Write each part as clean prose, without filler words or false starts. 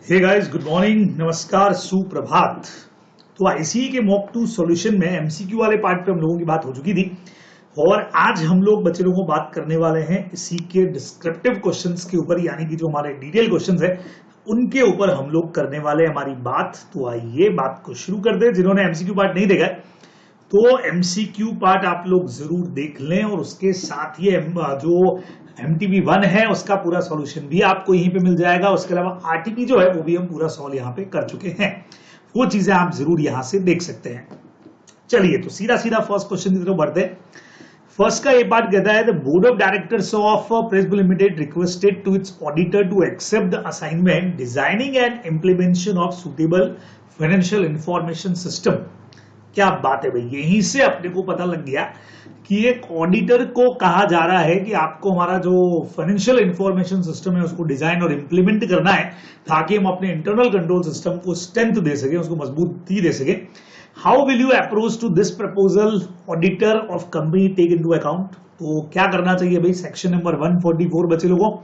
Hey guys, good morning, नमस्कार, सुप्रभात। तो आईसीई के मॉक टू सॉल्यूशन में एमसीक्यू वाले पार्ट पे हम लोगों की बात हो चुकी थी और आज हम लोग बच्चे लोगों को बात करने वाले हैं इसी के डिस्क्रिप्टिव क्वेश्चंस के ऊपर, यानी कि जो हमारे डिटेल क्वेश्चंस है उनके ऊपर हम लोग करने वाले हैं हमारी बात। तो आइए बात को शुरू कर दे। जिन्होंने एमसीक्यू पार्ट नहीं देखा है तो एमसीक्यू पार्ट आप लोग जरूर देख लें और उसके साथ ही जो एमटीबी 1 है उसका पूरा सॉल्यूशन भी आपको यहीं पे मिल जाएगा। उसके अलावा आरटीपी जो है वो भी हम पूरा सॉल्व यहाँ पे कर चुके हैं, वो चीजें आप जरूर यहां से देख सकते हैं। चलिए तो सीधा सीधा फर्स्ट क्वेश्चन की तरफ बढ़ते हैं। फर्स्ट का ये पार्ट कहता है the board of directors of Presbull limited requested to its auditor to accept the assignment designing and implementation of suitable financial information system. क्या बात है भाई, यहीं से अपने को पता लग गया कि एक ऑडिटर को कहा जा रहा है कि आपको हमारा जो फाइनेंशियल इंफॉर्मेशन सिस्टम है उसको डिजाइन और इंप्लीमेंट करना है ताकि हम अपने इंटरनल कंट्रोल सिस्टम को स्ट्रेंथ दे सके, उसको मजबूती दे सके। How will you approach to this proposal, auditor of company take into account. तो क्या करना चाहिए भाई, सेक्शन नंबर 144 बच्चे लोगों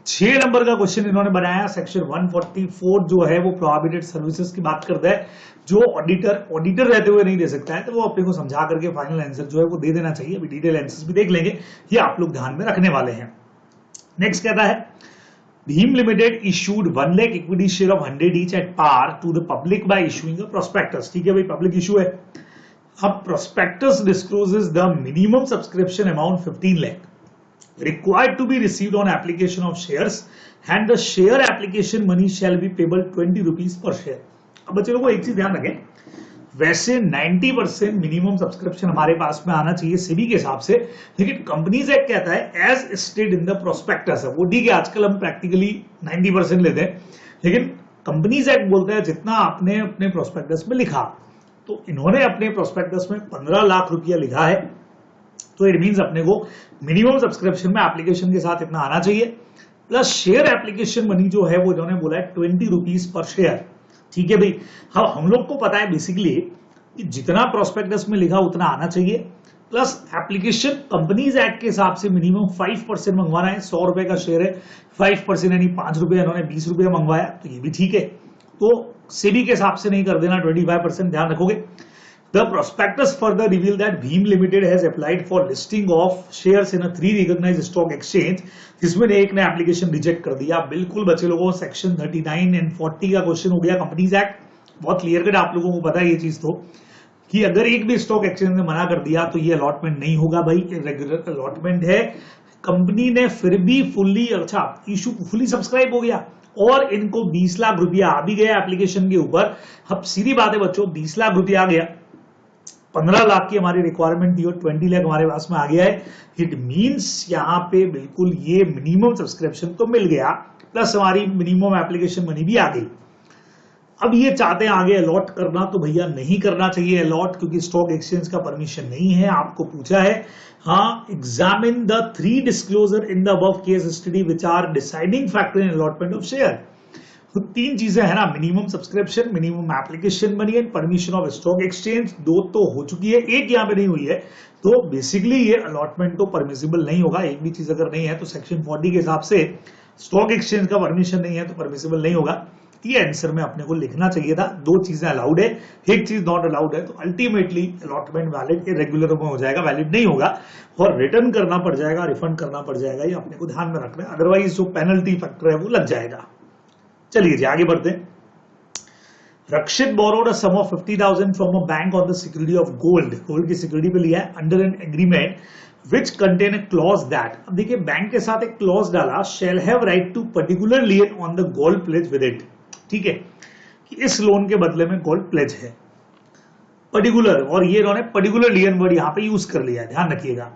6 नंबर का क्वेश्चन इन्होंने बनाया। सेक्शन 144 जो है वो प्रोहिबिटेड सर्विसेज की बात करता है, जो ऑडिटर रहते हुए नहीं दे सकता है, तो वो अपने को समझा करके फाइनल आंसर जो है वो दे देना चाहिए। अभी डिटेल आंसर्स भी देख लेंगे, ये आप लोग ध्यान में रखने वाले हैं। नेक्स्ट कहता है Bhim limited issued 1 lakh equity share of 100 each at par to the public by issuing a prospectus. ठीक है भाई, पब्लिक इशू है। अब prospectus discloses the minimum subscription amount 15 lakh required to be received on application of shares and the share application money shall be payable 20 rupees per share। अब बच्चे लोगों को एक चीज ध्यान रखें, वैसे 90% मिनिमम सब्सक्रिप्शन हमारे पास में आना चाहिए सेबी के हिसाब से, लेकिन कंपनीज एक्ट कहता है as state in the prospectus है। वो ठीक है, आजकल हम प्रैक्टिकली 90% लेते हैं, लेकिन कंपनीज एक्ट बोलता है जितना आपने अपने प्रोस्पेक्टस में लिखा। तो इन्होंने अपने प्रोस्पेक्टस में 15 लाख रुपया लिखा है, तो इट मींस अपने को मिनिमम सब्सक्रिप्शन में एप्लीकेशन के साथ इतना आना चाहिए, प्लस शेयर एप्लीकेशन मनी जो है वो इन्होंने बोला है 20 रुपीज पर शेयर। ठीक है भाई, हाँ हम लोग को पता है बेसिकली कि जितना प्रोस्पेक्टस में लिखा उतना आना चाहिए, प्लस एप्लीकेशन कंपनीज एक्ट के हिसाब से मिनिमम 5% मंगवाना है। 100 रुपए का शेयर है, 5% यानी 5 रुपए, इन्होंने 20 रुपए मंगवाया, तो ये भी ठीक है। तो सेबी के हिसाब से नहीं कर देना, 25% ध्यान रखोगे। The prospectus further revealed that Beam Limited has applied for listing of shares in a 3 recognized stock exchange, जिसमें एक ने एप्लीकेशन रिजेक्ट कर दिया। बिल्कुल बच्चे लोगों, सेक्शन 39 एंड 40 का क्वेश्चन हो गया। कंपनीज एक्ट बहुत क्लियर कट, आप लोगों को पता है ये चीज तो, कि अगर एक भी स्टॉक एक्सचेंज ने मना कर दिया तो ये अलॉटमेंट नहीं होगा भाई, इरेगुलर अलॉटमेंट है। कंपनी ने फिर भी इशू फुली सब्सक्राइब हो गया और इनको 20 लाख रुपया आ भी गया एप्लीकेशन के ऊपर। अब सीधी बात है बच्चों, 20 लाख रुपया आ गया, 15 लाख की हमारी रिक्वायरमेंट थी और 20 लाख हमारे पास में आ गया है। इट मींस यहां पे बिल्कुल ये मिनिमम सब्सक्रिप्शन तो मिल गया, प्लस हमारी मिनिमम एप्लीकेशन मनी भी आ गई। अब ये चाहते हैं आगे अलॉट करना, तो भैया नहीं करना चाहिए अलॉट, क्योंकि स्टॉक एक्सचेंज का परमिशन नहीं है। आपको पूछा है हाँ, examine the 3 disclosure in the above case study which are deciding factor in allotment of share. तो 3 चीजें है ना, minimum subscription, minimum application money and permission of stock exchange. 2 तो हो चुकी है, एक यहां पे नहीं हुई है, तो बेसिकली ये अलॉटमेंट तो परमिसिबल नहीं होगा। एक भी चीज अगर नहीं है तो सेक्शन 40 के हिसाब से स्टॉक एक्सचेंज का परमिशन नहीं है तो परमिसिबल नहीं होगा। ये आंसर में अपने को लिखना चाहिए था। 2 चीजें अलाउड है, एक चीज नॉट अलाउड है, तो अल्टीमेटली अलॉटमेंट वैलिड इरेगुलर में हो जाएगा, वैलिड नहीं होगा और रिटर्न करना पड़ जाएगा, रिफंड करना पड़ जाएगा। ये अपने को ध्यान में रखना है, अदरवाइज जो पेनल्टी फैक्टर है वो लग जाएगा। चलिए जी आगे बढ़ते हैं। Rakshit borrowed a sum of 50,000 from a bank on the security of gold. Gold की सिक्योरिटी पे लिया है under an agreement which contain a clause that. अब देखिए बैंक के साथ एक क्लॉज डाला, shall have right to particular lien on the gold pledge with it. ठीक है, कि इस लोन के बदले में गोल्ड प्लेज है पर्टिकुलर, और ये इन्होंने पर्टिकुलर लियन वर्ड यहां पे यूज कर लिया है, ध्यान रखिएगा।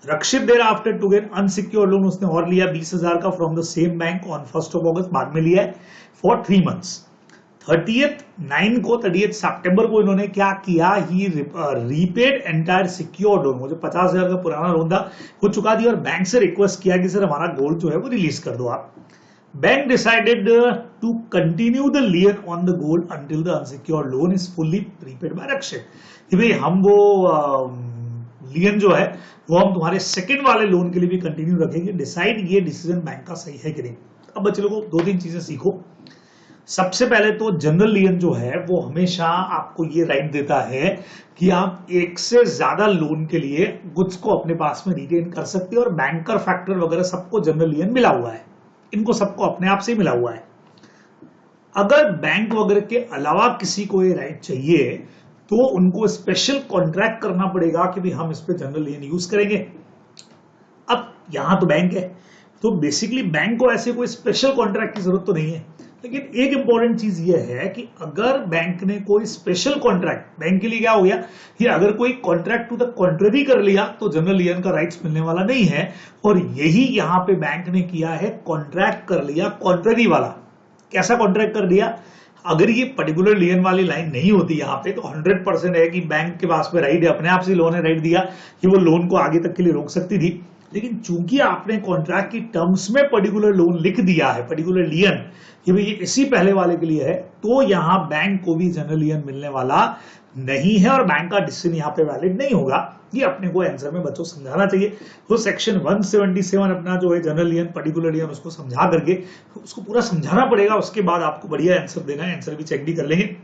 Rakshit thereafter to get unsecured loan, उसने और लिया 20,000 का from the same bank on 1 August, बाद में लिया है फॉर 3 मंथ्स। 30th सितंबर को इन्होंने क्या किया, ही रीपेड एंटायर सिक्योर्ड लोन। मुझे 50,000 का पुराना लोन था वो चुका दिया और बैंक से रिक्वेस्ट किया कि सर हमारा गोल्ड जो है वो रिलीज कर दो आप। Bank decided to continue the lien on the gold until the unsecured loan is fully prepaid by Rakshit. कि भाई हम वो लियन जो है वो हम तुम्हारे सेकंड वाले लोन के लिए भी कंटिन्यू रखेंगे। डिसाइड, ये डिसीजन बैंक का सही है कि नहीं। अब बच्चे लोगों 2-3 चीजें सीखो। सबसे पहले तो जनरल लियन जो है वो हमेशा आपको ये राइट देता है कि आप एक से ज्यादा लोन के लिए गुड्स को अपने पास में रिटेन कर सकते हैं, और बैंकर फैक्टर वगैरह सबको जनरल लियन मिला हुआ है, इनको सबको अपने आप से मिला हुआ है। अगर बैंक वगैरह के अलावा किसी को ये राइट चाहिए तो उनको स्पेशल कॉन्ट्रैक्ट करना पड़ेगा कि भाई हम इस पे जनरल लियन यूज करेंगे। अब यहां तो बैंक है, तो बेसिकली बैंक को ऐसे कोई स्पेशल कॉन्ट्रैक्ट की जरूरत तो नहीं है, लेकिन एक इंपॉर्टेंट चीज ये है कि अगर बैंक ने कोई स्पेशल कॉन्ट्रैक्ट, बैंक के लिए क्या हो गया कि अगर कोई कॉन्ट्रैक्ट टू द कॉन्ट्ररी कर लिया तो जनरल लियन का राइट्स मिलने वाला नहीं है, और यही यहां पे बैंक ने किया है, कॉन्ट्रैक्ट कर लिया कॉन्ट्ररी वाला। कैसा कॉन्ट्रैक्ट कर दिया? अगर ये पर्टिकुलर लियन वाली लाइन नहीं होती यहाँ पे तो 100% है कि बैंक के पास में राइट है, अपने आप से लोन ने राइट दिया कि वो लोन को आगे तक के लिए रोक सकती थी। लेकिन चूंकि आपने कॉन्ट्रैक्ट की टर्म्स में पर्टिकुलर लोन लिख दिया है, पर्टिकुलर लियन, कि भाई ये इसी पहले वाले के लिए है, तो यहां बैंक को भी जनरल लियन मिलने वाला नहीं है और बैंक का डिसीजन यहां पे वैलिड नहीं होगा। ये अपने को आंसर में बच्चों समझाना चाहिए। तो सेक्शन 177 अपना जो है जनरल लियन, पर्टिकुलर लियन, उसको समझा करके उसको पूरा समझाना पड़ेगा, उसके बाद आपको बढ़िया आंसर देना है। आंसर भी चेक भी कर लेंगे।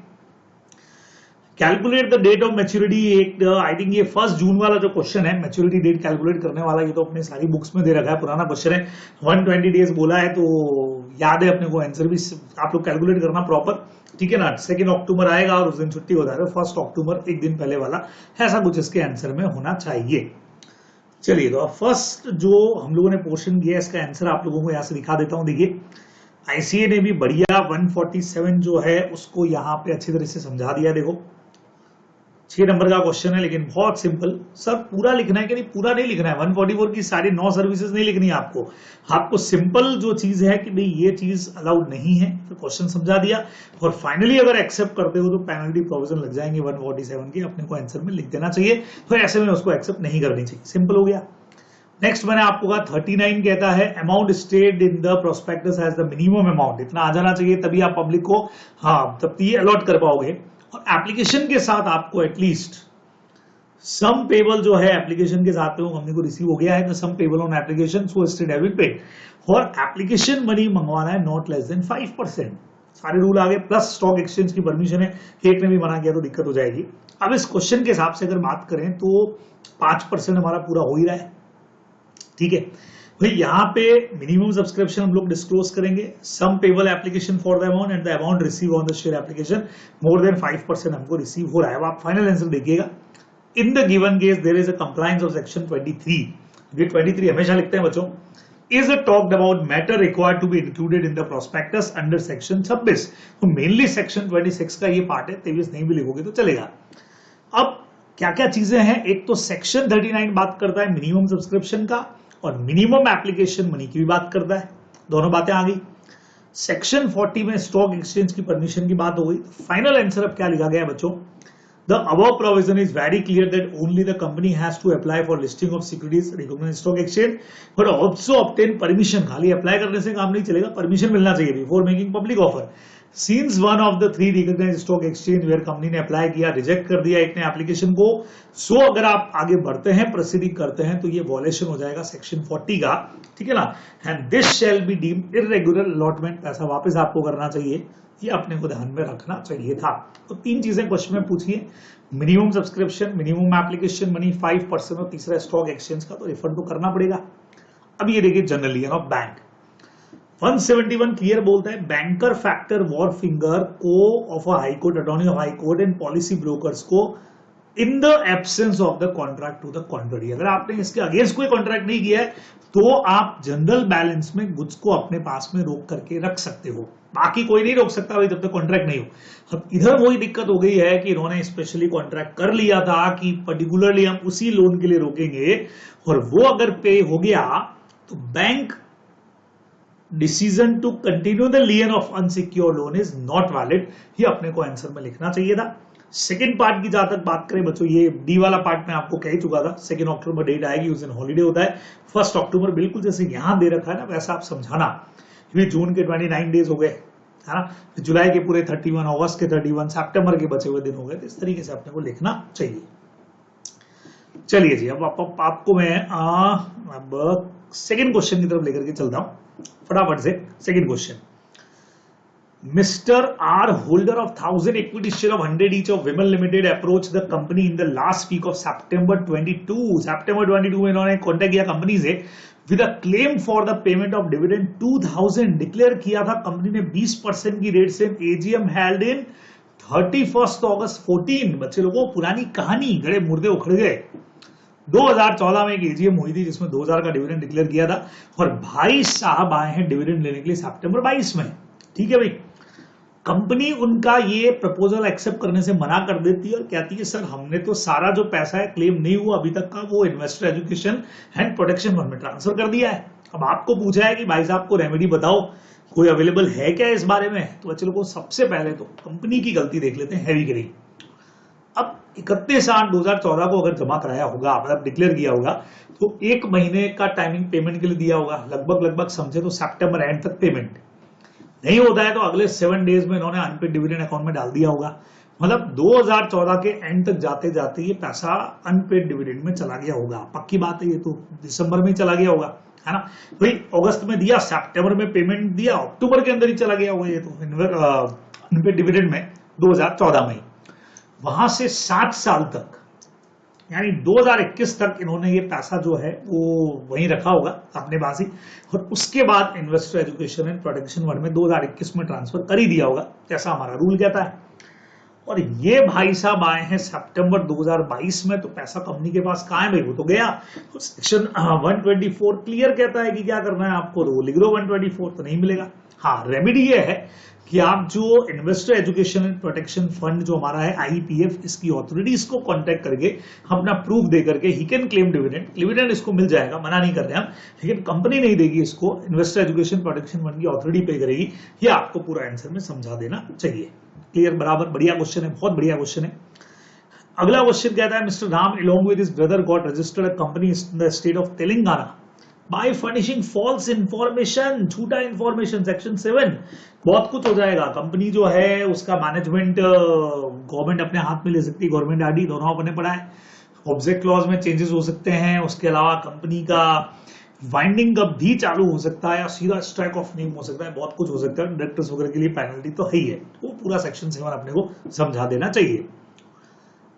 Calculate the date of maturity, एक आई थिंक ये 1 जून वाला जो क्वेश्चन है, मैच्योरिटी डेट कैलकुलेट करने वाला, ये तो अपने सारी बुक्स में दे रखा है, पुराना क्वेश्चन है। 120 डेज बोला है तो याद है अपने को, आंसर भी आप लोग कैलकुलेट करना प्रॉपर, ठीक है ना। 2 अक्टूबर आएगा और उस दिन छुट्टी हो जाएगा, 1 अक्टूबर एक दिन पहले वाला, ऐसा कुछ इसके आंसर में होना चाहिए। चलिए, तो फर्स्ट जो हम लोगों ने पोर्शन किया इसका आंसर आप लोगों को यहां से दिखा देता हूं। देखिए, आईसीए ने भी बढ़िया 147 जो है उसको यहां पे अच्छी तरह से समझा दिया। देखो 6 नंबर का क्वेश्चन है, लेकिन बहुत सिंपल। सर पूरा लिखना है कि नहीं? पूरा नहीं लिखना है, 144 की सारी 9 सर्विसेज नहीं लिखनी है आपको। आपको सिंपल जो चीज है कि भाई ये चीज अलाउड नहीं है, तो क्वेश्चन समझा दिया, और फाइनली अगर एक्सेप्ट करते हो तो पेनल्टी प्रोविजन लग जाएंगे 147 की, अपने को आंसर में लिख देना चाहिए। तो ऐसे में उसको एक्सेप्ट नहीं करनी चाहिए, सिंपल हो गया। नेक्स्ट मैंने आपको कहा 39 कहता है amount state in the prospectus as the minimum amount, इतना आ जाना चाहिए, तभी आप पब्लिक को तब ये अलॉट कर पाओगे। और एप्लीकेशन के साथ आपको एटलीस्ट सम पेबल जो है एप्लीकेशन के साथ में कंपनी को रिसीव हो गया है, sum payable on application so state have been paid, और एप्लीकेशन मनी मंगवाना है नॉट लेस देन 5%। सारे रूल आ गए, प्लस स्टॉक एक्सचेंज की परमिशन है, एक ने भी मना किया तो दिक्कत हो जाएगी। अब इस क्वेश्चन के हिसाब से अगर बात करें तो 5% हमारा पूरा हो ही रहा है, ठीक है भाई। यहाँ पे मिनिमम सब्सक्रिप्शन हम लोग डिस्क्लोज करेंगे, sum payable application for the amount and the amount receive on the share application more than 5% हमको रिसीव हो रहा है। अब आप फाइनल आंसर देखिएगा। In the given case there is a compliance of section 23, ये 23 हमेशा लिखते हैं बच्चों, is talked about matter required to be included in the prospectus under section 26। तो मेनली सेक्शन 26 का ये पार्ट है, 23 नहीं भी लिखोगे तो चलेगा। अब क्या क्या चीजें हैं? एक तो सेक्शन 39 बात करता है मिनिमम सब्सक्रिप्शन का, और मिनिमम एप्लीकेशन मनी की भी बात करता है, दोनों बातें आ गई। सेक्शन 40 में स्टॉक एक्सचेंज की परमिशन की बात हो गई। फाइनल आंसर अब क्या लिखा गया है बच्चों? The above provision is very clear that only the company has to apply for listing of securities recognized stock exchange but also obtain permission. खाली अप्लाई करने से काम नहीं चलेगा, परमिशन मिलना चाहिए before making public offer. Since one of the 3 recognized stock exchange where company ने apply किया, रिजेक्ट कर दिया एक ने एप्लीकेशन को, सो अगर आप आगे बढ़ते हैं, प्रोसीडिंग करते हैं, तो ये वॉलेशन हो जाएगा सेक्शन 40 का, ठीक है ना। And this shall be deemed irregular allotment, पैसा वापस आपको करना चाहिए, ये अपने को ध्यान में रखना चाहिए था। तो 3 चीजें क्वेश्चन में पूछिए, minimum subscription, minimum application money 5%, और तीसरा स्टॉक एक्सचेंज का तो रिफंड तो करना पड़ेगा। अब ये देखिए general lien of bank 171 clear बोलता है बैंकर फैक्टर वॉर फिंगर को of a high court, attorney of high court and policy brokers को in the absence of the contract to the contrary. अगर आपने इसके अगेंस्ट कोई कॉन्ट्रैक्ट नहीं किया है तो आप जनरल बैलेंस में गुड्स को अपने पास में रोक करके रख सकते हो, बाकी कोई नहीं रोक सकता भाई जब तक कॉन्ट्रैक्ट नहीं हो। अब इधर वही दिक्कत हो गई है कि इन्होंने स्पेशली कॉन्ट्रैक्ट कर लिया था कि पर्टिकुलरली हम उसी लोन के लिए रोकेंगे, और वो अगर पे हो गया तो bank decision to continue the lien of unsecured loan is not valid, ये अपने को आंसर में लिखना चाहिए था। सेकंड पार्ट की जहां तक बात करें बच्चों, ये डी वाला पार्ट में आपको कह ही चुका था, 2 अक्टूबर डेट आएगी, उस दिन हॉलीडे होता है। 1 अक्टूबर बिल्कुल जैसे यहां दे रखा है ना, वैसा आप समझाना। जून के 29 डेज हो गए, है ना, जुलाई के पूरे 31, अगस्त के 31, सितंबर के बचे हुए दिन हो गए, तो इस तरीके से अपने को लिखना चाहिए। चलिए जी, अब आपको मैं अब सेकंड क्वेश्चन की तरफ लेकर के चलता हूं फटाफट से। Second question, Mr. R, holder of 1000 equity share of 100 each of Vimal Limited, approached the company in the last week of September 22. September 22 में इन्होंने कॉन्टेक्ट किया कंपनी से with a claim for the payment of dividend 2000 declare किया था company ने 20% की rate से। AGM held in 31 अगस्त 14। बच्चे लोगों पुरानी कहानी गड़े मुर्दे उखड़ गए। 2014 में एक एजीएम हुई थी जिसमें 2000 का डिविडेंड डिक्लेयर किया था और भाई साहब आए हैं डिविडेंड लेने के लिए सितंबर 22 में। ठीक है भाई, कंपनी उनका ये प्रपोजल एक्सेप्ट करने से मना कर देती है और कहती है सर हमने तो सारा जो पैसा है क्लेम नहीं हुआ अभी तक का वो investor education and protection fund में ट्रांसफर कर दिया है। अब आपको पूछा है कि भाई साहब को रेमेडी बताओ, कोई अवेलेबल है क्या इस बारे में? तो बच्चे लोगों सबसे पहले तो कंपनी की गलती देख लेते हैं, हैवी करेंगे। अब 31/8/2014 को अगर जमा कराया होगा, मतलब डिक्लेयर किया होगा, तो एक महीने का टाइमिंग पेमेंट के लिए दिया होगा, लगभग समझे तो सितंबर एंड तक पेमेंट नहीं होता है तो अगले 7 डेज में इन्होंने अनपेड डिविडेंड अकाउंट में डाल दिया होगा। मतलब 2014 के एंड तक जाते जाते ये पैसा अनपेड डिविडेंड में चला गया होगा। पक्की बात है, ये तो दिसंबर में ही चला गया होगा, है ना भाई। अगस्त में दिया, सितंबर में पेमेंट दिया, अक्टूबर के अंदर ही चला गया होगा ये तो अनपेड डिविडेंड में 2014 में। वहां से 7 साल तक यानी 2021 तक इन्होंने ये पैसा जो है वो वहीं रखा होगा अपने पास ही, और उसके बाद investor education and protection fund में 2021 में ट्रांसफर कर ही दिया होगा जैसा हमारा रूल कहता है। और ये भाई साहब आए हैं सितंबर 2022 में, तो पैसा कंपनी के पास कहां है भाई? वो तो गया। तो सेक्शन 124 क्लियर कहता है कि क्या करना है आपको, तो लिख लो 124, तो नहीं मिलेगा। हाँ, रेमेडी ये है कि आप जो investor education and protection fund जो हमारा है आईपीएफ, इसकी ऑथोरिटीज को कांटेक्ट करके अपना प्रूफ दे करके he can claim dividend. Dividend इसको मिल जाएगा, मना नहीं कर रहे हम, लेकिन कंपनी नहीं देगी इसको, इन्वेस्टर एजुकेशन प्रोटेक्शन फंड की ऑथोरिटी पे करेगी। ये आपको पूरा आंसर में समझा देना चाहिए। क्लियर? बराबर, बढ़िया क्वेश्चन है, बहुत बढ़िया क्वेश्चन है। अगला क्वेश्चन कहता है mister Ram along with his brother got registered a company in the state of Telangana by furnishing false information, झूठा इंफॉर्मेशन। सेक्शन 7 बहुत कुछ हो जाएगा। कंपनी जो है उसका मैनेजमेंट गवर्नमेंट अपने हाथ में ले सकती है, गवर्नमेंट आरडी दोनों अपने पड़ा है। ऑब्जेक्ट क्लॉज में चेंजेस हो सकते हैं, उसके अलावा कंपनी का वाइंडिंग अप भी चालू हो सकता है, या सीधा स्ट्राइक ऑफ नेम हो सकता है, बहुत कुछ हो सकता है। डायरेक्टर्स वगैरह के लिए पेनल्टी तो है ही है, वो पूरा सेक्शन 7 अपने को समझा देना चाहिए।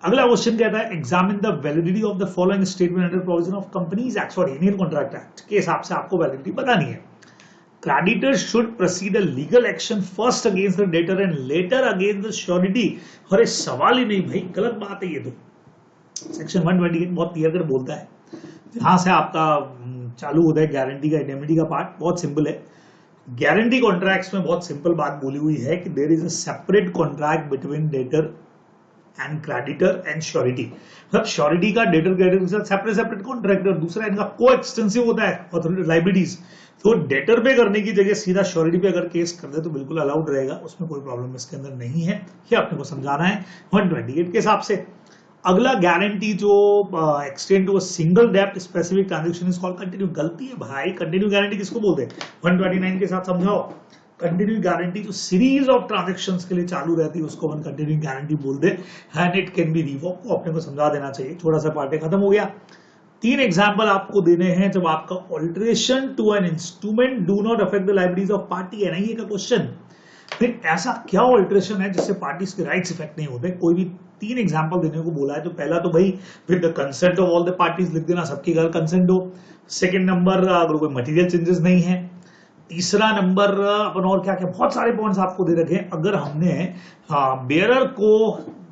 अगला क्वेश्चन कहता है examine the validity of the following statement under provision of companies act और इंडियन कॉन्ट्रैक्ट एक्ट के हिसाब से आपको वैलिडिटी बतानी है। Creditor should proceed a legal action first against the debtor and later against the surety. अरे सवाल ही नहीं भाई, गलत बात है ये तो। सेक्शन 128 बहुत क्लियर कर बोलता है, जहां से आपका चालू होता है गारंटी का, इंडेमनिटी का पार्ट बहुत सिंपल है। गारंटी कॉन्ट्रैक्ट्स में बहुत सिंपल बात बोली हुई है कि there is a separate contract between debtor and creditor and surety. मतलब श्योरिटी का डेटर क्रेडिटर के साथ सेपरेट कॉन्ट्रैक्ट, और दूसरा इनका को एक्सटेंसिव होता है ऑथोरिटी लाइबिलिटीज। तो डेटर पे करने की जगह सीधा श्योरिटी पे अगर केस कर दे तो बिल्कुल अलाउड रहेगा, उसमें कोई प्रॉब्लम इसके अंदर नहीं है। ये आपने को समझाना है 128 के हिसाब से। अगला गारंटी जो एक्सटेंड टू अ सिंगल डेप्ट specific transaction is called continue. गलती है भाई, कंटिन्यू गारंटी किसको बोलते हैं? 129 के साथ समझाओ। कंटिन्यू गारंटी जो सीरीज ऑफ ट्रांजैक्शंस के लिए चालू रहती है उसको हम कंटिन्यू गारंटी बोलते हैं, and it can be revoke. वो अपने को समझा देना चाहिए। छोटा सा पार्ट खत्म हो गया। 3 एग्जांपल आपको देने हैं जब आपका alteration to an instrument do not affect the liabilities of party है। नहीं, का क्वेश्चन फिर ऐसा क्या ऑल्टरेशन है जिससे पार्टीज के राइट्स इफेक्ट नहीं होते? कोई भी 3 एग्जांपल देने को बोला है, तो पहला तो भाई with the consent of all the parties लिख देना, सबकी घर कंसेंट हो। सेकंड नंबर अगर कोई मटेरियल चेंजेस नहीं है। तीसरा नंबर अपन और क्या क्या बहुत सारे पॉइंट्स आपको दे रखे हैं। अगर हमने बेयरर को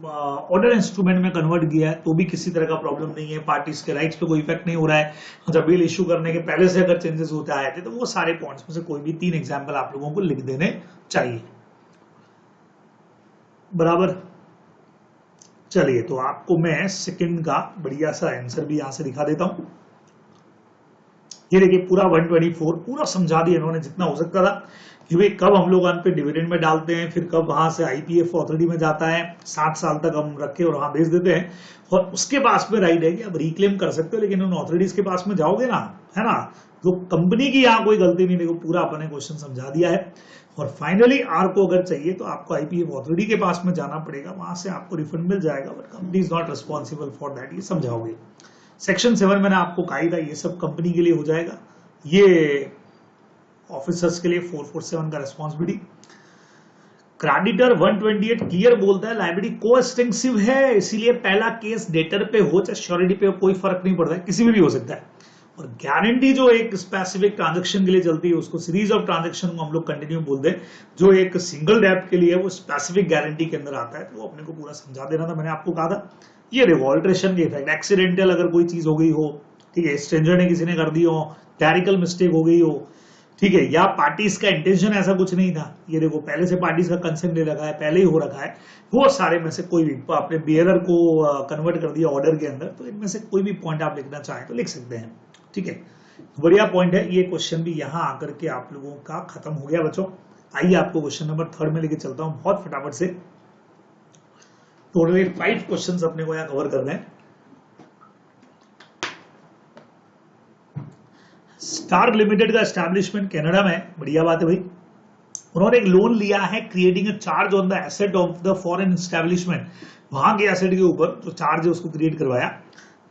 ऑर्डर इंस्ट्रूमेंट में कन्वर्ट किया है तो भी किसी तरह का प्रॉब्लम नहीं है, पार्टीज के राइट्स पे कोई इफेक्ट नहीं हो रहा है। जब बिल इश्यू करने के पहले से अगर चेंजेस होते आए थे तो वो सारे पॉइंट्स में से कोई भी 3 एग्जांपल आप लोगों को लिख देने चाहिए। बराबर, चलिए तो आपको मैं सेकंड का बढ़िया सा आंसर भी यहां से दिखा देता हूं। ये देखिए पूरा 124 पूरा समझा दिया इन्होंने जितना हो सकता था कि भाई कब हम लोग पे डिविडेंड में डालते हैं, फिर कब वहां से आईपीएफ अथॉरिटी में जाता है, 7 साल तक हम रख के और वहां भेज देते हैं, और उसके पास में राइट है कि आप रिक्लेम कर सकते हो, लेकिन उन अथॉरिटीज के पास में जाओगे ना, है ना, जो कंपनी की यहाँ कोई गलती नहीं, देखो पूरा अपने क्वेश्चन समझा दिया है। और फाइनली आर को अगर चाहिए तो आपको आईपीएफ अथॉरिटी के पास में जाना पड़ेगा, वहां से आपको रिफंड मिल जाएगा, but company is not responsible for that, ये समझाओगे। सेक्शन 7 मैंने आपको कहा था ये सब कंपनी के लिए हो जाएगा, ये ऑफिसर्स के लिए 447 का रिस्पॉन्सिबिलिटी। क्रेडिटर 128 क्लियर बोलता है लायबिलिटी को एक्सटेंसिव है, इसीलिए पहला केस डेटर पे हो चाहे श्योरिटी पे हो कोई फर्क नहीं पड़ता है, किसी में भी हो सकता है। और गारंटी जो एक स्पेसिफिक ट्रांजैक्शन के लिए चलती है उसको सीरीज ऑफ ट्रांजैक्शन को हम लोग कंटिन्यू बोलते हैं, जो एक सिंगल डेप्ट के लिए वो स्पेसिफिक गारंटी के अंदर आता है। तो वो अपने को पूरा समझा देना था, मैंने आपको कहा था। ये रिवॉल्ट्रेशन के इफेक्ट, एक्सीडेंटल अगर कोई चीज हो गई हो, ठीक है, स्ट्रेंजर ने किसी ने कर दी हो, क्लैरिकल मिस्टेक हो गई हो, ठीक है, या पार्टीज का इंटेंशन ऐसा कुछ नहीं था, ये देखो पहले से पार्टीज का कंसेंट ले रखा है, पहले ही हो रखा है, वो सारे में से कोई भी आपने बियरर को कन्वर्ट कर दिया ऑर्डर के अंदर, तो इनमें से कोई भी पॉइंट आप लिखना चाहें तो लिख सकते हैं, ठीक है। बढ़िया पॉइंट है, ये क्वेश्चन भी यहां आकर के आप लोगों का खत्म हो गया बच्चों। आइए आपको क्वेश्चन नंबर 3 में लेके चलता हूं बहुत फटाफट से। टोटली 5 क्वेश्चंस अपने को यहां कवर करने हैं। स्टार लिमिटेड का एस्टैब्लिशमेंट कनाडा में, बढ़िया बात है भाई। उन्होंने एक लोन लिया है creating a charge on the asset of the foreign establishment, वहां के एसेट के ऊपर जो चार्ज है उसको क्रिएट करवाया।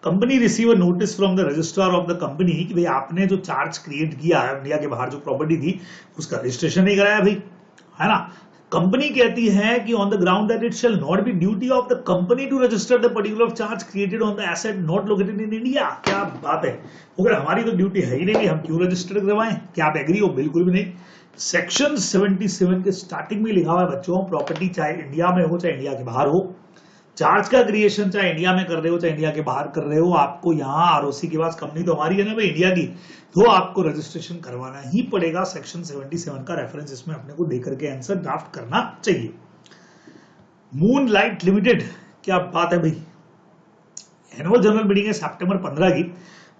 Company receive a notice from the registrar of the company कि भाई आपने जो चार्ज क्रिएट किया है इंडिया के बाहर जो प्रॉपर्टी थी उसका रजिस्ट्रेशन नहीं कराया भाई, है ना। कंपनी कहती है कि on the ground that it shall not be duty of the company to register the particular charge created on the asset not located in India. क्या बात है, मगर हमारी तो ड्यूटी है ही नहीं कि हम क्यों रजिस्टर करवाएं, क्या आप एग्री हो? बिल्कुल भी नहीं। सेक्शन 77 के स्टार्टिंग में लिखा हुआ है बच्चों, प्रॉपर्टी चाहे इंडिया में हो चाहे इंडिया के बाहर हो, चार्ज का क्रिएशन चाहे इंडिया में कर रहे हो चाहे इंडिया के बाहर कर रहे हो, आपको यहाँ आरओसी के पास, कंपनी तो हमारी है ना भाई इंडिया की, तो आपको रजिस्ट्रेशन करवाना ही पड़ेगा। सेक्शन 77 का रेफरेंस इसमें अपने को देकर के आंसर ड्राफ्ट करना चाहिए। मूनलाइट लिमिटेड, क्या बात है भाई, एनुअल जनरल मीटिंग है सितंबर 15 की।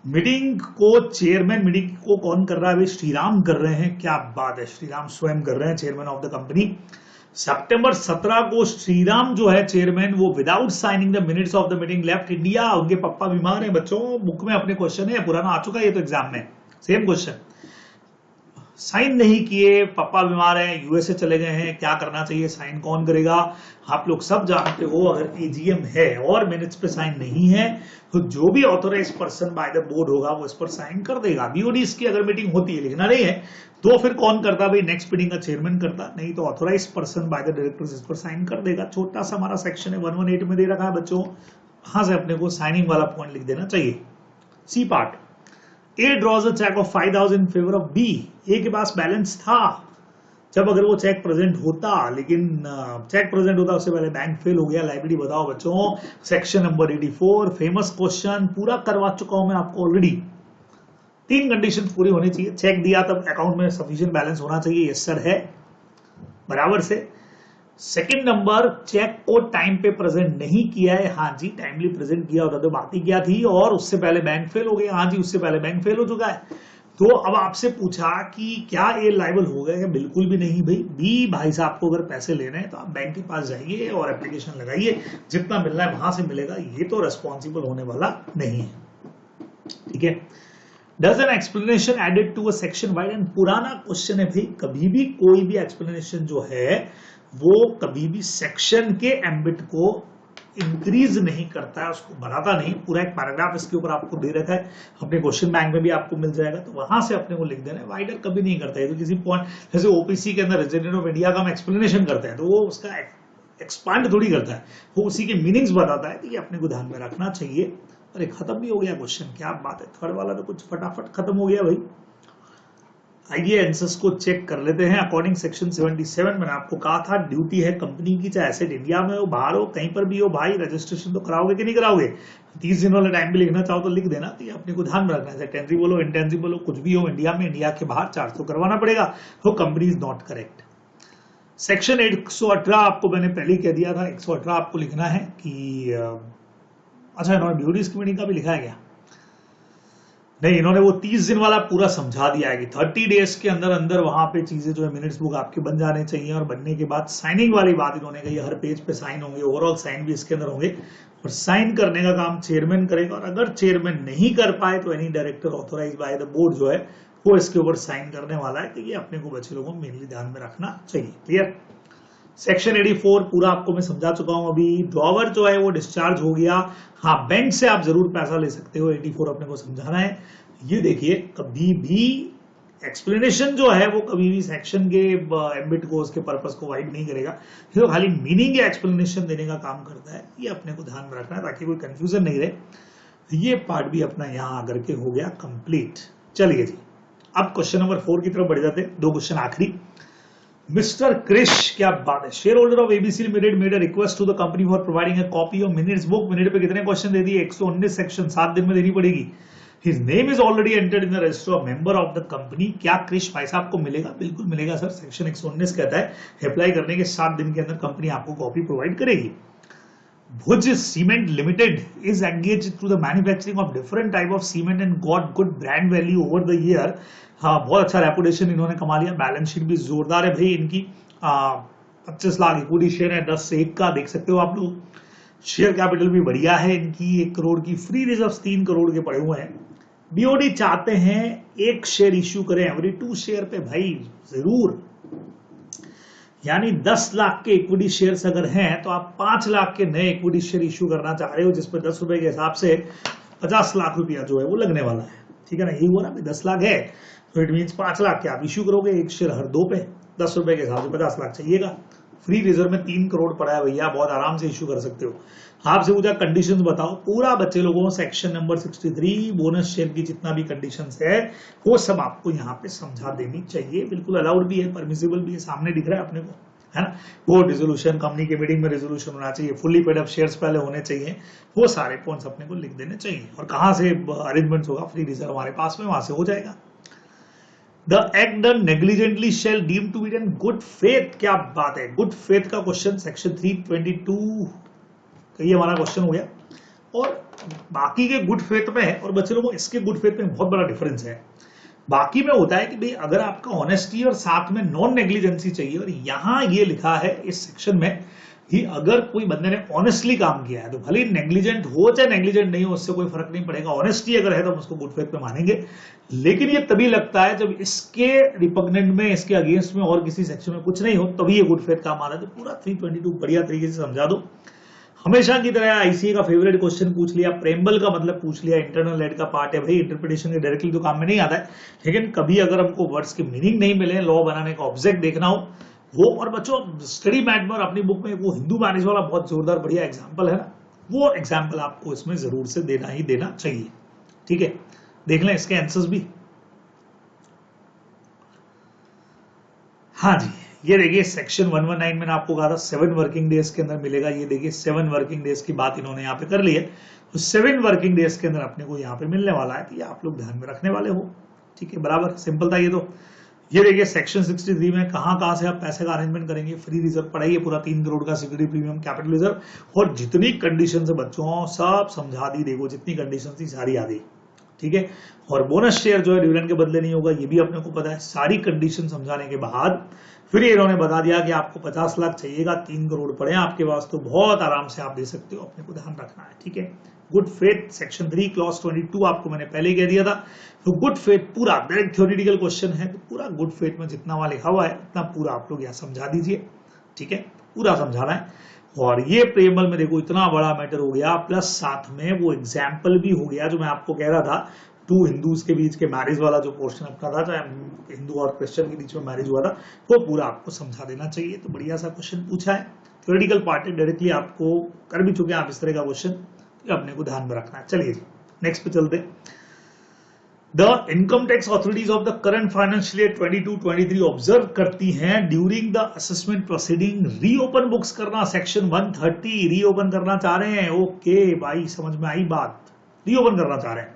मीटिंग को चेयरमैन, मीटिंग को कौन कर रहा है भाई? श्रीराम कर रहे हैं। क्या बात है, श्रीराम स्वयं कर रहे हैं, चेयरमैन ऑफ द कंपनी। सितंबर 17 को श्रीराम जो है चेयरमैन, वो without signing the minutes of the meeting left India. उनके पापा बीमार हैं बच्चों, बुक में अपने क्वेश्चन है, पुराना आ चुका है ये तो एग्जाम में, सेम क्वेश्चन। साइन नहीं किए, पापा बीमार हैं, यूएसए चले गए हैं, क्या करना चाहिए, साइन कौन करेगा? आप लोग सब जानते हो, अगर एजीएम है और मिनट्स पे साइन नहीं है तो जो भी authorise person by the board होगा वो इस पर साइन कर देगा। बीओडी की अगर मीटिंग होती है, लिखना नहीं है, तो फिर कौन करता भाई? नेक्स्ट मीटिंग का चेयरमैन करता, नहीं तो authorise person by the directors इस पर साइन कर देगा। छोटा सा हमारा सेक्शन है 118 में दे रखा है बच्चों, वहां से अपने को साइनिंग वाला पॉइंट लिख देना चाहिए। C part, A draws a cheque of 5000 in favour of B. A के पास बैलेंस था जब अगर वो चेक प्रेजेंट होता, लेकिन चेक प्रेजेंट होता उससे पहले बैंक फेल हो गया। लाइबिलिटी बताओ बच्चों, सेक्शन नंबर 84, फेमस क्वेश्चन, पूरा करवा चुका हूं मैं आपको ऑलरेडी। 3 कंडीशन पूरी होनी चाहिए, चेक दिया तब अकाउंट में सफिशिएंट बैलेंस होना चाहिए, यस सर है, बराबर से। सेकंड नंबर, चेक को टाइम पे प्रेजेंट नहीं किया है, हाँ जी टाइमली प्रेजेंट किया होता तो बात ही क्या थी, और उससे पहले बैंक फेल हो गया, हाँ जी उससे पहले बैंक फेल हो चुका है। तो अब आपसे पूछा कि क्या ये लायबल हो गया? बिल्कुल भी नहीं भाई। बी भाई साहब को अगर पैसे लेने हैं तो आप बैंक के पास जाइए और एप्लीकेशन लगाइए, जितना मिलना है वहां से मिलेगा, ये तो रेस्पॉन्सिबल होने वाला नहीं है, ठीक है। Does an explanation added to a section wide, and पुराना क्वेश्चन है भाई, कभी भी कोई भी एक्सप्लेनेशन जो है वो कभी भी सेक्शन के एम्बिट को इंक्रीज नहीं करता है, उसको बढ़ाता नहीं। पूरा एक पैराग्राफ इसके ऊपर आपको दे रखा है, अपने क्वेश्चन बैंक में भी आपको मिल जाएगा, तो वहां से अपने को लिख देना है। वाइडर कभी नहीं करता है, तो किसी पॉइंट जैसे ओपीसी के अंदर रेजिडेंट ऑफ इंडिया का हम एक्सप्लेनेशन करते हैं तो वो उसका एक्सपांड थोड़ी करता है, वो उसी के मीनिंग्स बताता है, तो ये अपने को ध्यान में रखना चाहिए। अरे खत्म भी हो गया क्वेश्चन, क्या बात है, थर्ड वाला तो कुछ फटाफट खत्म हो गया भाई। आइए आंसर्स को चेक कर लेते हैं। अकॉर्डिंग सेक्शन 77, मैंने आपको कहा था ड्यूटी है कंपनी की, चाहे एसेट इंडिया में हो बाहर हो कहीं पर भी हो भाई, रजिस्ट्रेशन तो कराओगे कि नहीं कराओगे? 30 दिन वाला टाइम भी लिखना चाहो तो लिख देना, तो ये अपने को ध्यान में रखना है। टेंजिबल हो इंटेंजिबल हो कुछ भी हो, इंडिया में इंडिया के बाहर चार्ज तो करवाना पड़ेगा, तो company is not correct. Section 118 आपको मैंने पहले ही कह दिया था, 118 आपको लिखना है कि अच्छा इन्होंने ड्यूटीज की मीटिंग का भी लिखा है क्या? नहीं, इन्होंने वो 30 दिन वाला पूरा समझा दिया है कि 30 डेज के अंदर अंदर वहां पे चीजें जो है मिनट्स बुक आपके बन जाने चाहिए, और बनने के बाद साइनिंग वाली बात इन्होंने कही, हर पेज पे साइन होंगे, ओवरऑल साइन भी इसके अंदर होंगे, और साइन करने का काम चेयरमैन करेगा, और अगर चेयरमैन नहीं कर पाए तो any director authorise by the board जो है वो इसके ऊपर साइन करने वाला है। तो ये अपने को बच्चे लोगों को मेनली ध्यान में रखना चाहिए। क्लियर? सेक्शन 84 पूरा आपको मैं समझा चुका हूं अभी। ड्रॉवर जो है वो डिस्चार्ज हो गया, हाँ बैंक से आप जरूर पैसा ले सकते हो, 84 अपने को समझाना है। ये देखिए, कभी भी एक्सप्लेनेशन जो है वो कभी भी सेक्शन के एम्बिट को उसके पर्पस को वाइड नहीं करेगा, ये तो खाली मीनिंग या एक्सप्लेनेशन देने का काम करता है। ये अपने को ध्यान में रखना है ताकि कोई कंफ्यूजन नहीं रहे। ये पार्ट भी अपना यहां आकर के हो गया कंप्लीट। चलिए जी, अब क्वेश्चन नंबर 4 की तरफ बढ़ जाते हैं। 2 क्वेश्चन आखिरी। मिस्टर क्रिश, क्या बात है, share holder of ABC limited made a request to the company for providing a copy of minutes book. Minute पे कितने क्वेश्चन दे दिए? 119 सेक्शन, 7 दिन में देनी पड़ेगी। His name is already entered in the register of member of the company। क्या क्रिश भाई साहब को मिलेगा? बिल्कुल मिलेगा सर। सेक्शन 119 कहता है अप्लाई करने के 7 दिन के अंदर कंपनी आपको कॉपी प्रोवाइड करेगी। Bhuj cement limited is engage to the manufacturing of different type of cement and got good brand value over the year. हाँ, बहुत अच्छा रेपुटेशन इन्होंने कमा लिया। बैलेंस शीट भी जोरदार है भाई इनकी। 25 लाख इक्विटी शेयर है, 10 से 1 का, देख सकते हो आप लोग। शेयर कैपिटल भी बढ़िया है इनकी, 1 करोड़ की। फ्री रिजर्व 3 करोड़ के पड़े हुए हैं। बीओडी चाहते हैं 1 शेयर इश्यू करें एवरी 2 शेयर पे भाई, जरूर। यानी 10 लाख के इक्विटी शेयर्स अगर हैं तो आप 5 लाख के नए इक्विटी शेयर इश्यू करना चाह रहे हो, जिसपे 10 रुपए के हिसाब से 50 लाख रुपया जो है वो लगने वाला है। ठीक है ना, यही हुआ ना, 10 लाख है तो इट मीन 5 लाख के आप इश्यू करोगे, 1 शेयर हर 2 पे, 10 रुपए के हिसाब से 50 लाख चाहिएगा। फ्री रिजर्व में 3 करोड़ पड़ा है भैया, बहुत आराम से इश्यू कर सकते हो। आपसे पूछा कंडीशंस बताओ, पूरा बच्चे लोगों सेक्शन नंबर 63 बोनस शेयर की जितना भी कंडीशंस है वो सब आपको यहाँ पे समझा देनी चाहिए। बिल्कुल अलाउड भी है, परमिसिबल भी है, सामने दिख रहा है अपने को, है ना। वो डिसोल्यूशन, कंपनी के मीटिंग में रेजोल्यूशन होना चाहिए, फुल्ली पेड अप शेयर्स पहले होने चाहिए, वो सारे पॉइंट्स अपने को लिख देने चाहिए। और कहां से अरेंजमेंट होगा? फ्री रिजर्व हमारे पास में, वहां से हो जाएगा। The act done negligently shall deem to be in good faith। क्या बात है, गुड फेथ का क्वेश्चन सेक्शन 322 का ये हमारा क्वेश्चन हो गया। और बाकी के गुड फेथ में है और बच्चे लोगों इसके गुड फेथ में बहुत बड़ा डिफरेंस है। बाकी में होता है कि भाई अगर आपका ऑनेस्टी और साथ में नॉन नेग्लिजेंसी चाहिए, और यहां ये लिखा है इस सेक्शन में कि अगर कोई बंदे ने ऑनेस्टली काम किया है तो भले ही नेग्लिजेंट हो चाहे नेग्लिजेंट नहीं हो, उससे कोई फर्क नहीं पड़ेगा। ऑनेस्टी अगर है तो हम उसको गुड फेथ में मानेंगे। लेकिन ये तभी लगता है जब इसके रिपग्नेंट में, इसके अगेंस्ट में और किसी सेक्शन में कुछ नहीं हो, तभी ये गुड फेथ काम आ रहा है। तो पूरा 322 बढ़िया तरीके से समझा दो। हमेशा की तरह आईसीए का फेवरेट क्वेश्चन पूछ लिया, प्रेम्बल का मतलब पूछ लिया, इंटरनल एड का पार्ट है भाई। इंटरप्रिटेशन के डायरेक्टली तो काम में नहीं आता है, लेकिन कभी अगर हमको वर्ड्स के मीनिंग नहीं मिले, लॉ बनाने का ऑब्जेक्ट देखना हो वो। और बच्चों स्टडी मैट में और अपनी बुक में वो हिंदू मैरिज वाला बहुत जोरदार बढ़िया एग्जाम्पल है ना, वो एग्जाम्पल आपको इसमें जरूर से देना ही देना चाहिए। ठीक है, देख लें इसके आंसर्स भी। हाँ जी, ये देखिए सेक्शन 119 मैंने आपको कहा था 7 वर्किंग डेज के अंदर मिलेगा। ये देखिए 7 वर्किंग डेज की बात इन्होंने यहाँ पे कर ली है, तो 7 वर्किंग डेज के अंदर अपने को यहाँ पे मिलने वाला है। तो ये आप लोग ध्यान में रखने वाले हो। ठीक है, बराबर सिंपल था ये तो। ये देखिए सेक्शन 63 में कहां से आप पैसे का अरेंजमेंट करेंगे। फ्री रिजर्व पढ़ाइए पूरा 3 करोड़ का, सिक्योरिटी प्रीमियम, कैपिटल रिजर्व, और जितनी कंडीशन है बच्चों सब समझा दी। देखो जितनी कंडीशन थी सारी आ गई। ठीक है, और बोनस शेयर जो है डिविडेंड के बदले नहीं होगा, ये भी अपने को पता है। सारी कंडीशन समझाने के बाद फिर इन्होंने बता दिया कि आपको 50 लाख चाहिएगा, 3 करोड़ पड़े आपके पास, तो बहुत आराम से आप दे सकते हो। अपने को ध्यान रखना है। ठीक है, गुड फेथ सेक्शन 3 क्लॉज 22 आपको मैंने पहले ही कह दिया था। तो गुड फेथ पूरा डायरेक्ट थ्योरेटिकल क्वेश्चन है, तो पूरा गुड फेथ में जितना वहां लिखा हुआ है उतना पूरा आप लोग यहाँ समझा दीजिए। ठीक है, पूरा समझाना है। और ये प्रेमबल में देखो इतना बड़ा मैटर हो गया, प्लस साथ में वो एग्जाम्पल भी हो गया जो मैं आपको कह रहा था, 2 हिंदूज के बीच के मैरिज वाला जो पोर्शन अपना था, चाहे हिंदू और क्रिश्चियन के बीच में मैरिज हुआ था, वो पूरा आपको समझा देना चाहिए। तो बढ़िया सा क्वेश्चन पूछा है, थ्योरेटिकल पार्ट है, डायरेक्टली आपको कर भी चुके हैं आप इस तरह का क्वेश्चन, अपने को ध्यान में रखना है। चलिए नेक्स्ट पे चलते। The income tax authorities of the current financial year 22-23 observe करती हैं during the assessment proceeding reopen books करना। सेक्शन 130 रीओपन करना चाह रहे हैं। ओके भाई, समझ में आई बात, रीओपन करना चाह रहे हैं।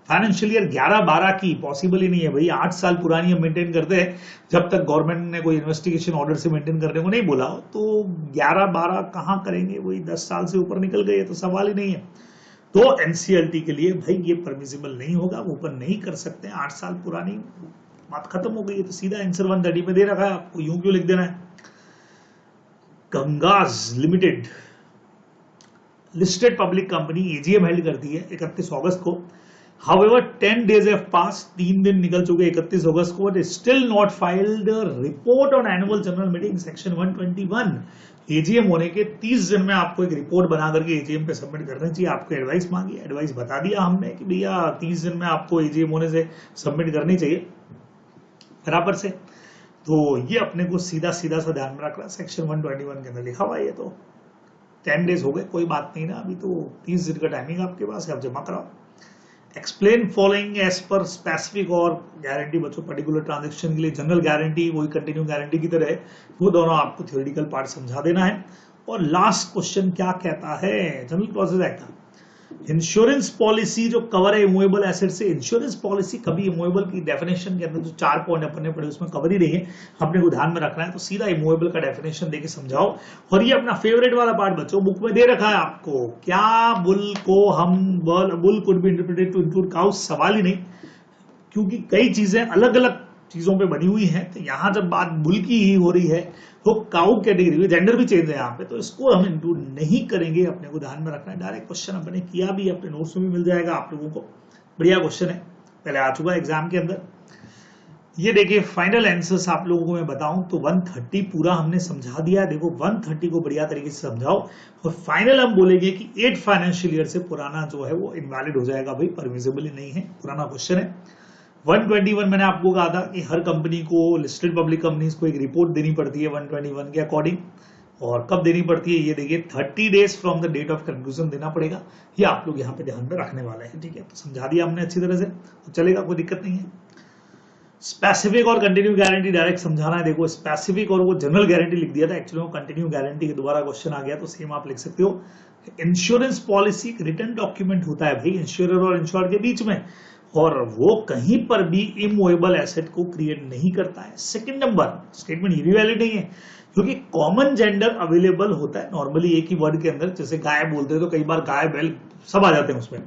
फाइनेंशियल ईयर 11-12 की पॉसिबल ही नहीं है भाई, 8 साल पुरानी हम मेंटेन करते हैं जब तक गवर्नमेंट ने कोई इन्वेस्टिगेशन ऑर्डर से मेंटेन करने को नहीं बोला। तो 11-12 कहां करेंगे, वही 10 साल से ऊपर निकल गए, तो सवाल ही नहीं है। तो एनसीएलटी के लिए भाई ये परमिसिबल नहीं होगा, ओपन नहीं कर सकते। 8 साल पुरानी बात खत्म हो गई है, तो सीधा आंसर 130 में दे रखा है, आपको यूं क्यों लिख देना है। Gangas limited listed public company, AGM held करती है 31 अगस्त को। However, 10 days have passed, 3 दिन निकल चुके 31 अगस्त को, still not filed report on annual general meeting section 121। AGM होने के 30 दिन में आपको एक रिपोर्ट बना करके एजीएम पे सबमिट करना चाहिए। आपको एडवाइस मांगी, एडवाइस बता दिया हमने कि भैया 30 दिन में आपको एजीएम होने से सबमिट करनी चाहिए। बराबर से। तो ये अपने को सीधा सीधा सा ध्यान में रखना, सेक्शन 121 के अंदर लिखा हुआ है। ये तो 10 डेज हो गए, कोई बात नहीं ना, अभी तो 30 दिन का टाइमिंग आपके पास है, आप जमा कराओ। Explain following as per specific और गारंटी। बच्चों पर्टिकुलर ट्रांजेक्शन के लिए जनरल गारंटी वही कंटिन्यू गारंटी की तरह है, वो दोनों आपको थ्योरेटिकल पार्ट समझा देना है। और लास्ट क्वेश्चन क्या कहता है, जनरल क्लॉजेज एक्ट का इंश्योरेंस पॉलिसी जो कवर है इमूवेबल एसेट से। इंश्योरेंस पॉलिसी कभी इमूवेबल की डेफिनेशन के अंदर जो 4 पॉइंट अपने पड़े उसमें कवर ही नहीं है, अपने को ध्यान में रखना है। तो सीधा इमूवेबल का डेफिनेशन देके समझाओ। और ये अपना फेवरेट वाला पार्ट बच्चों बुक में दे रखा है आपको, क्या बुल को हम bull could be interpreted to include cow, सवाल ही नहीं, क्योंकि कई चीजें अलग अलग चीजों पे बनी हुई है। तो यहां जब बात बुल की ही हो रही है तो काउ कैटेगरी, जेंडर भी चेंज है यहाँ पे, तो इसको हम इंक्लूड नहीं करेंगे, अपने को ध्यान में रखना है। डायरेक्ट क्वेश्चन अपने किया भी, अपने नोट्स में भी मिल जाएगा आप लोगों को, बढ़िया क्वेश्चन है, पहले आ चुका है एग्जाम के अंदर। ये देखिए फाइनल आंसर्स आप लोगों को मैं बताऊं तो 130 पूरा हमने समझा दिया। देखो 130 को बढ़िया तरीके से समझाओ और फाइनल हम बोलेंगे कि 8 फाइनेंशियल ईयर से पुराना जो है वो इनवैलिड हो जाएगा, भाई परमिसिबल नहीं है, पुराना क्वेश्चन है। 121 मैंने आपको कहा था कि हर कंपनी को, लिस्टेड पब्लिक कंपनीज को एक रिपोर्ट देनी पड़ती है 121 के अकॉर्डिंग। और कब देनी पड़ती है ये देखिए 30 days from the date of conclusion देना पड़ेगा। ये आप लोग यहाँ पे ध्यान में रखने वाले हैं, ठीक है। तो समझा दिया हमने अच्छी तरह से, तो चलेगा, कोई दिक्कत नहीं है। स्पेसिफिक और कंटिन्यू गारंटी डायरेक्ट समझाना है। देखो स्पेसिफिक और वो जनरल गारंटी लिख दिया था, एक्चुअली वो कंटिन्यू गारंटी के दोबारा क्वेश्चन आ गया तो सेम आप लिख सकते हो। इंश्योरेंस पॉलिसी एक रिटर्न डॉक्यूमेंट होता है भाई इंश्योरर और इंश्योर्ड के बीच में, और वो कहीं पर भी इमूवेबल एसेट को क्रिएट नहीं करता है। सेकंड नंबर स्टेटमेंट ये भी वैलिड नहीं है क्योंकि कॉमन जेंडर अवेलेबल होता है नॉर्मली एक ही वर्ड के अंदर, जैसे गाय बोलते हैं तो कई बार गाय बैल सब आ जाते हैं उसमें,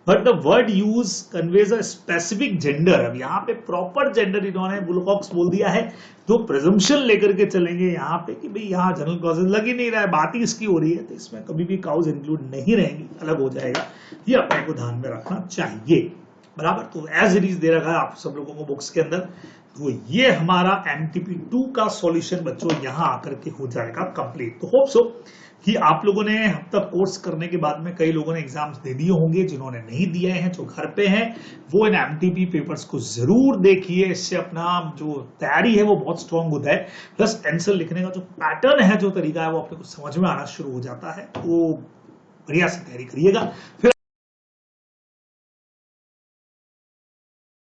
but the word use conveys a specific gender. अब यहाँ पे प्रॉपर जेंडर इन्होंने बुलकॉक्स बोल दिया है, तो प्रिजम्पशन लेकर के चलेंगे यहाँ पे कि भाई यहाँ जनरल क्लॉजेज लग ही नहीं रहा है, बात ही इसकी हो रही है, तो इसमें कभी भी काउज इंक्लूड नहीं रहेंगी, अलग हो जाएगा। ये अपने को ध्यान में रखना चाहिए, बराबर। तो एज इट इज दे रखा है आप सब लोगों को बुक्स के अंदर। तो ये हमारा MTP 2 का सॉल्यूशन बच्चों यहाँ आकर के हो जाएगा कंप्लीट। तो होप सो कि आप लोगों ने अब तक कोर्स करने के बाद में कई लोगों ने एग्जाम्स दे दिए होंगे, जिन्होंने नहीं दिए हैं जो घर पे हैं वो इन MTP पेपर्स को जरूर देखिए। इससे अपना जो तैयारी है वो बहुत स्ट्रांग होता है, प्लस आंसर लिखने का जो पैटर्न है, जो तरीका है, वो अपने को समझ में आना शुरू हो जाता है। तो बढ़िया से तैयारी करिएगा। फिर